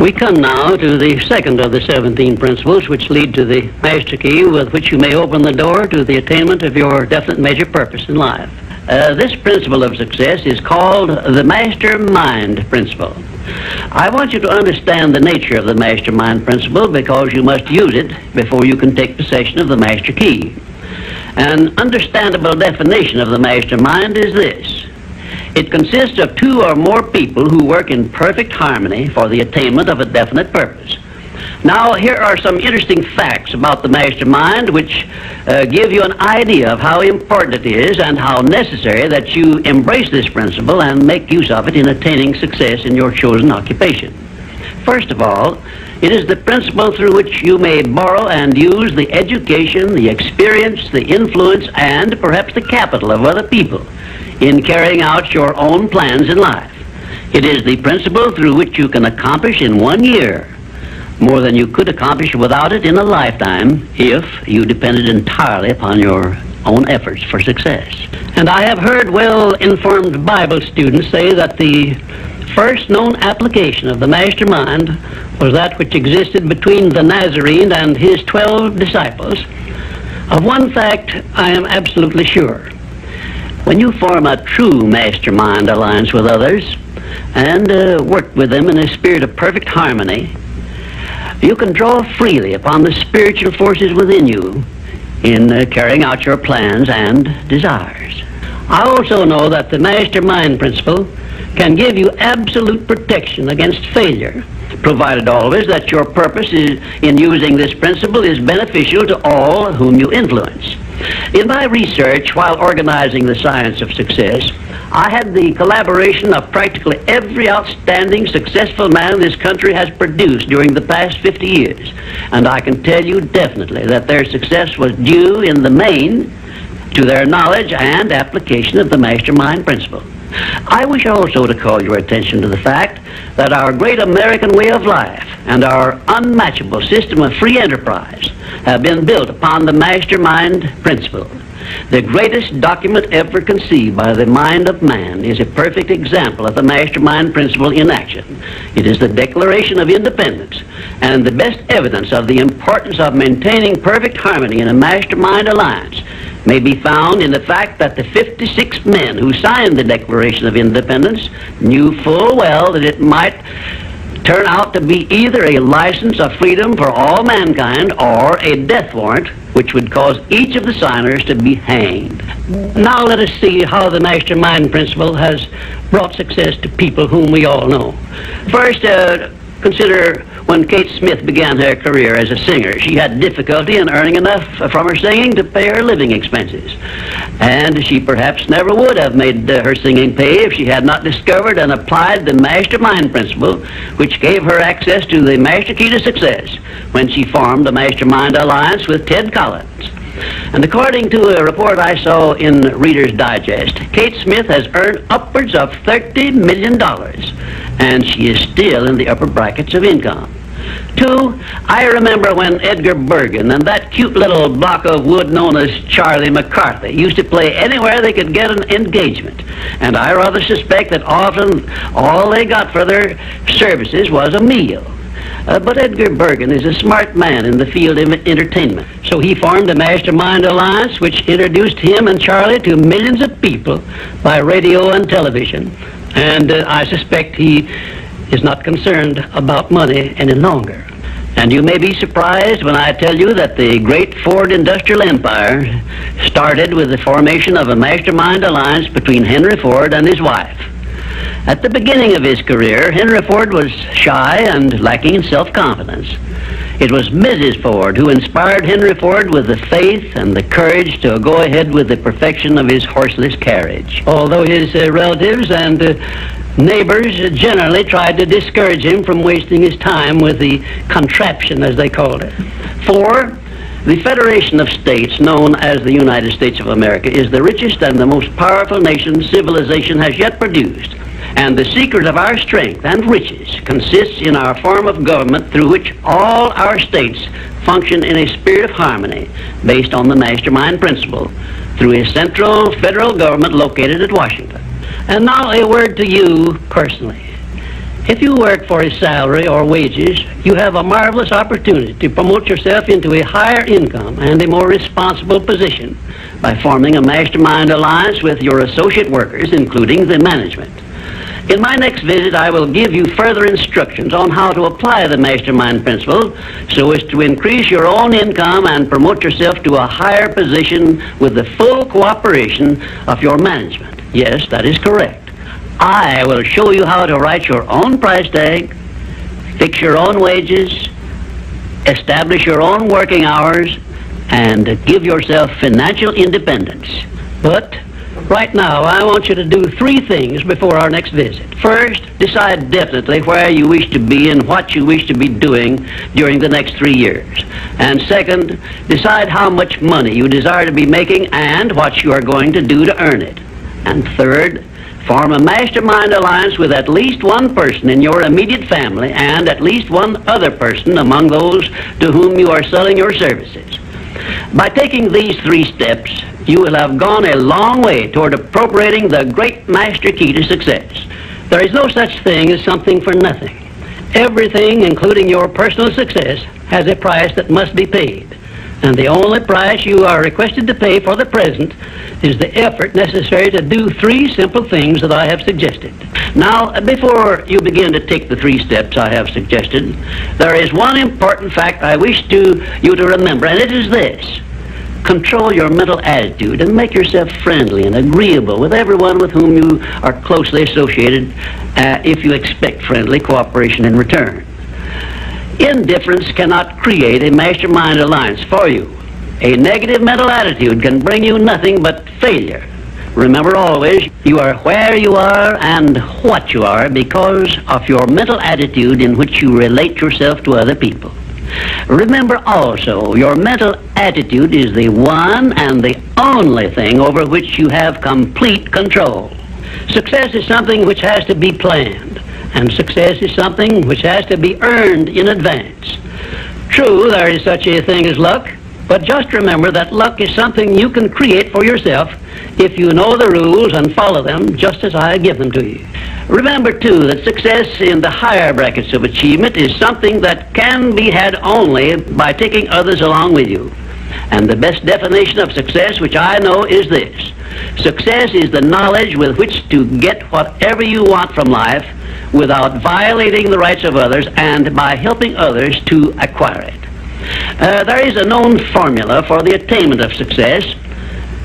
We come now to the second of the 17 principles which lead to the master key with which you may open the door to the attainment of your definite major purpose in life. This principle of success is called the mastermind principle. I want you to understand the nature of the mastermind principle because you must use it before you can take possession of the master key. An understandable definition of the mastermind is this. It consists of two or more people who work in perfect harmony for the attainment of a definite purpose. Now, here are some interesting facts about the mastermind which give you an idea of how important it is and how necessary that you embrace this principle and make use of it in attaining success in your chosen occupation. First of all, it is the principle through which you may borrow and use the education, the experience, the influence, and perhaps the capital of other people in carrying out your own plans in life. It is the principle through which you can accomplish in 1 year more than you could accomplish without it in a lifetime if you depended entirely upon your own efforts for success. And I have heard well-informed Bible students say that the first known application of the mastermind was that which existed between the Nazarene and his 12 disciples. Of one fact I am absolutely sure. When you form a true mastermind alliance with others and work with them in a spirit of perfect harmony, you can draw freely upon the spiritual forces within you in carrying out your plans and desires. I also know that the mastermind principle can give you absolute protection against failure, provided always that your purpose in using this principle is beneficial to all whom you influence. In my research while organizing the science of success, I had the collaboration of practically every outstanding successful man this country has produced during the past 50 years. And I can tell you definitely that their success was due in the main to their knowledge and application of the mastermind principle. I wish also to call your attention to the fact that our great American way of life and our unmatchable system of free enterprise have been built upon the mastermind principle. The greatest document ever conceived by the mind of man is a perfect example of the mastermind principle in action. It is the Declaration of Independence, and the best evidence of the importance of maintaining perfect harmony in a mastermind alliance may be found in the fact that the 56 men who signed the Declaration of Independence knew full well that it might turn out to be either a license of freedom for all mankind or a death warrant which would cause each of the signers to be hanged. Now let us see how the mastermind principle has brought success to people whom we all know. First, consider when Kate Smith began her career as a singer. She had difficulty in earning enough from her singing to pay her living expenses. And she perhaps never would have made her singing pay if she had not discovered and applied the mastermind principle, which gave her access to the master key to success when she formed the mastermind alliance with Ted Collins. And according to a report I saw in Reader's Digest, Kate Smith has earned upwards of $30 million, and she is still in the upper brackets of income. 2, I remember when Edgar Bergen and that cute little block of wood known as Charlie McCarthy used to play anywhere they could get an engagement. And I rather suspect that often all they got for their services was a meal. But Edgar Bergen is a smart man in the field of entertainment. So he formed a mastermind alliance which introduced him and Charlie to millions of people by radio and television. And I suspect he is not concerned about money any longer. And you may be surprised when I tell you that the great Ford industrial empire started with the formation of a mastermind alliance between Henry Ford and his wife. At the beginning of his career, Henry Ford was shy and lacking in self-confidence. It was Mrs. Ford who inspired Henry Ford with the faith and the courage to go ahead with the perfection of his horseless carriage. Although his relatives and neighbors generally tried to discourage him from wasting his time with the contraption, as they called it. 4, the Federation of States, known as the United States of America, is the richest and the most powerful nation civilization has yet produced. And the secret of our strength and riches consists in our form of government through which all our states function in a spirit of harmony based on the mastermind principle through a central federal government located at Washington. And now a word to you personally. If you work for a salary or wages, you have a marvelous opportunity to promote yourself into a higher income and a more responsible position by forming a mastermind alliance with your associate workers, including the management. In my next visit, I will give you further instructions on how to apply the mastermind principle so as to increase your own income and promote yourself to a higher position with the full cooperation of your management. Yes, that is correct. I will show you how to write your own price tag, fix your own wages, establish your own working hours, and give yourself financial independence. But right now, I want you to do 3 things before our next visit. First, decide definitely where you wish to be and what you wish to be doing during the next 3 years. And second, decide how much money you desire to be making and what you are going to do to earn it. And third, form a mastermind alliance with at least one person in your immediate family and at least one other person among those to whom you are selling your services. By taking these 3 steps, you will have gone a long way toward appropriating the great master key to success. There is no such thing as something for nothing. Everything, including your personal success, has a price that must be paid. And the only price you are requested to pay for the present is the effort necessary to do 3 simple things that I have suggested. Now, before you begin to take the 3 steps I have suggested, there is one important fact I wish you to remember, and it is this. Control your mental attitude and make yourself friendly and agreeable with everyone with whom you are closely associated if you expect friendly cooperation in return. Indifference cannot create a mastermind alliance for you. A negative mental attitude can bring you nothing but failure. Remember always, you are where you are and what you are because of your mental attitude in which you relate yourself to other people. Remember also, your mental attitude is the one and the only thing over which you have complete control. Success is something which has to be planned, and success is something which has to be earned in advance. True, there is such a thing as luck, but just remember that luck is something you can create for yourself if you know the rules and follow them just as I give them to you. Remember, too, that success in the higher brackets of achievement is something that can be had only by taking others along with you. And the best definition of success, which I know, is this. Success is the knowledge with which to get whatever you want from life without violating the rights of others and by helping others to acquire it. There is a known formula for the attainment of success,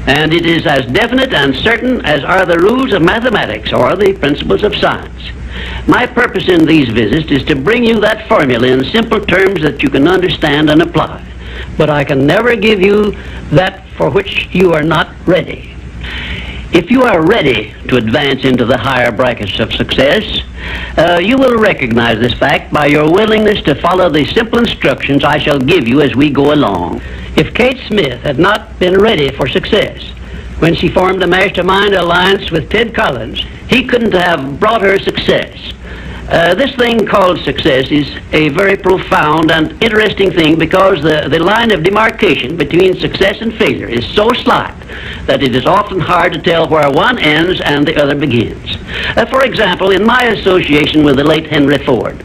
and it is as definite and certain as are the rules of mathematics or the principles of science. My purpose in these visits is to bring you that formula in simple terms that you can understand and apply. But I can never give you that for which you are not ready. If you are ready to advance into the higher brackets of success, you will recognize this fact by your willingness to follow the simple instructions I shall give you as we go along. If Kate Smith had not been ready for success when she formed a mastermind alliance with Ted Collins, he couldn't have brought her success. This thing called success is a very profound and interesting thing because the line of demarcation between success and failure is so slight that it is often hard to tell where one ends and the other begins. For example, in my association with the late Henry Ford,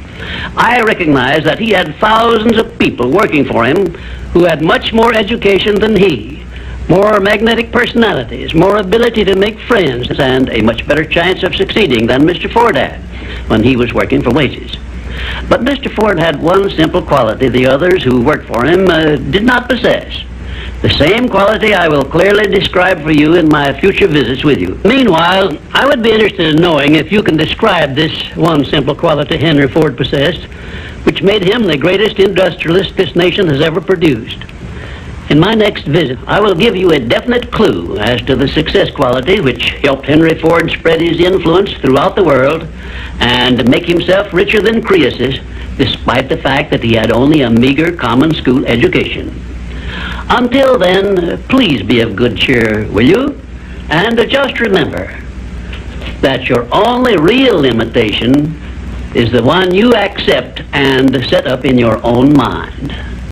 I recognize that he had thousands of people working for him who had much more education than he, more magnetic personalities, more ability to make friends, and a much better chance of succeeding than Mr. Ford had when he was working for wages. But Mr. Ford had one simple quality the others who worked for him did not possess. The same quality I will clearly describe for you in my future visits with you. Meanwhile, I would be interested in knowing if you can describe this one simple quality Henry Ford possessed, which made him the greatest industrialist this nation has ever produced. In my next visit, I will give you a definite clue as to the success quality which helped Henry Ford spread his influence throughout the world and make himself richer than Croesus, despite the fact that he had only a meager common school education. Until then, please be of good cheer, will you? And just remember that your only real limitation is the one you accept and set up in your own mind.